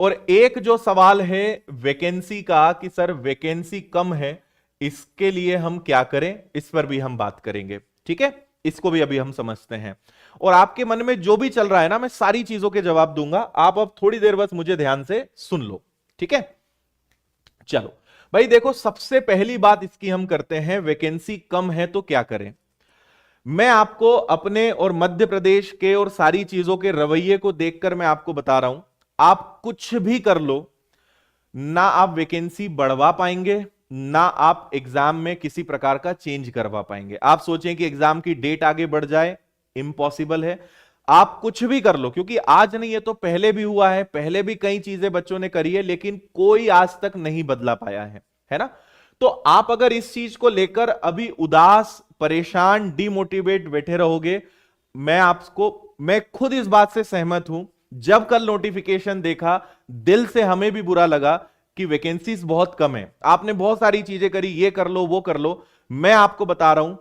और एक जो सवाल है वैकेंसी का कि सर वैकेंसी कम है, इसके लिए हम क्या करें, इस पर भी हम बात करेंगे। ठीक है, इसको भी अभी हम समझते हैं। और आपके मन में जो भी चल रहा है ना, मैं सारी चीजों के जवाब दूंगा, आप अब थोड़ी देर बस मुझे ध्यान से सुन लो। ठीक है, चलो भाई देखो, सबसे पहली बात इसकी हम करते हैं, वैकेंसी कम है तो क्या करें। मैं आपको अपने और मध्य प्रदेश के और सारी चीजों के रवैये को देखकर मैं आपको बता रहा हूं, आप कुछ भी कर लो, ना आप वैकेंसी बढ़वा पाएंगे, ना आप एग्जाम में किसी प्रकार का चेंज करवा पाएंगे। आप सोचें कि एग्जाम की डेट आगे बढ़ जाए, इम्पॉसिबल है। आप कुछ भी कर लो, क्योंकि आज नहीं, ये तो पहले भी हुआ है, पहले भी कई चीजें बच्चों ने करी है, लेकिन कोई आज तक नहीं बदला पाया है ना। तो आप अगर इस चीज को लेकर अभी उदास, परेशान, डिमोटिवेट बैठे रहोगे, मैं खुद इस बात से सहमत हूं। जब कल नोटिफिकेशन देखा, दिल से हमें भी बुरा लगा कि वैकेंसीज बहुत कम है। आपने बहुत सारी चीजें करी, ये कर लो, वो कर लो। मैं आपको बता रहा हूं,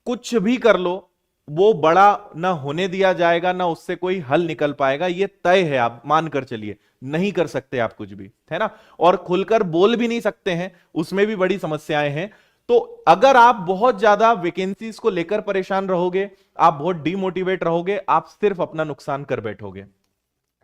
कुछ भी कर लो, वो बड़ा ना होने दिया जाएगा, ना उससे कोई हल निकल पाएगा, ये तय है। आप मानकर चलिए, नहीं कर सकते आप कुछ भी, है ना। और खुलकर बोल भी नहीं सकते हैं, उसमें भी बड़ी समस्याएं हैं। तो अगर आप बहुत ज्यादा वैकेंसीज को लेकर परेशान रहोगे, आप बहुत डिमोटिवेट रहोगे, आप सिर्फ अपना नुकसान कर बैठोगे।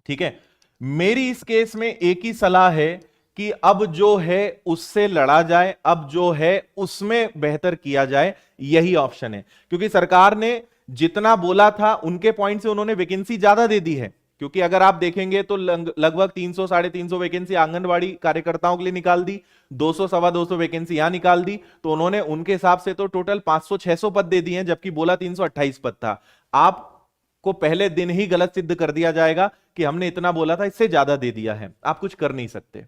ठीक है, मेरी इस केस में एक ही सलाह है कि अब जो है उससे लड़ा जाए, अब जो है उसमें बेहतर किया जाए, यही ऑप्शन है। क्योंकि सरकार ने जितना बोला था उनके पॉइंट से उन्होंने वैकेंसी ज्यादा दे दी है। क्योंकि अगर आप देखेंगे तो लगभग 300 350 वैकेंसी आंगनवाड़ी कार्यकर्ताओं के लिए निकाल दी, 200 सवा 200 वैकेंसी यहां निकाल दी, तो उन्होंने उनके हिसाब से तो टोटल 500 600 पद दे दिए हैं, जबकि बोला 328 पद था। आप को पहले दिन ही गलत सिद्ध कर दिया जाएगा कि हमने इतना बोला था, इससे ज्यादा दे दिया है, आप कुछ कर नहीं सकते।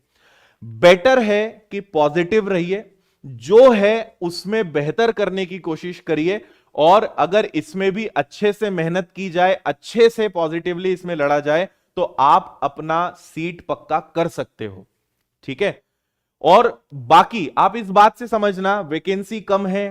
बेटर है कि पॉजिटिव रहिए, जो है उसमें बेहतर करने की कोशिश करिए, और अगर इसमें भी अच्छे से मेहनत की जाए, अच्छे से पॉजिटिवली इसमें लड़ा जाए, तो आप अपना सीट पक्का कर सकते हो। ठीक है, और बाकी आप इस बात से समझना, वैकेंसी कम है,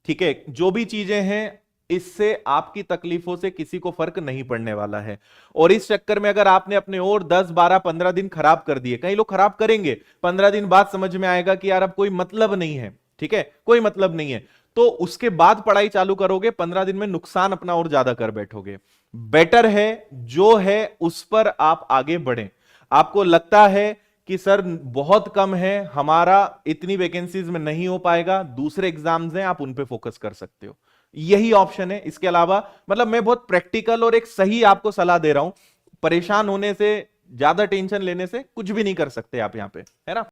ठीक है, जो भी चीजें हैं, इससे आपकी तकलीफों से किसी को फर्क नहीं पड़ने वाला है। और इस चक्कर में अगर आपने अपने और 10 12 15 दिन खराब कर दिए, कई लोग खराब करेंगे, 15 दिन बाद समझ में आएगा कि यार अब कोई मतलब नहीं है, ठीक है, कोई मतलब नहीं है, तो उसके बाद पढ़ाई चालू करोगे, 15 दिन में नुकसान अपना और ज्यादा कर बैठोगे। बेटर है जो है उस पर आप आगे बढ़ें। आपको लगता है कि सर बहुत कम है, हमारा इतनी वैकेंसीज में नहीं हो पाएगा, दूसरे एग्जाम्स हैं, आप उन पे फोकस कर सकते हो, यही ऑप्शन है। इसके अलावा मतलब मैं बहुत प्रैक्टिकल और एक सही आपको सलाह दे रहा हूं। परेशान होने से, ज्यादा टेंशन लेने से कुछ भी नहीं कर सकते आप यहां पे, है ना।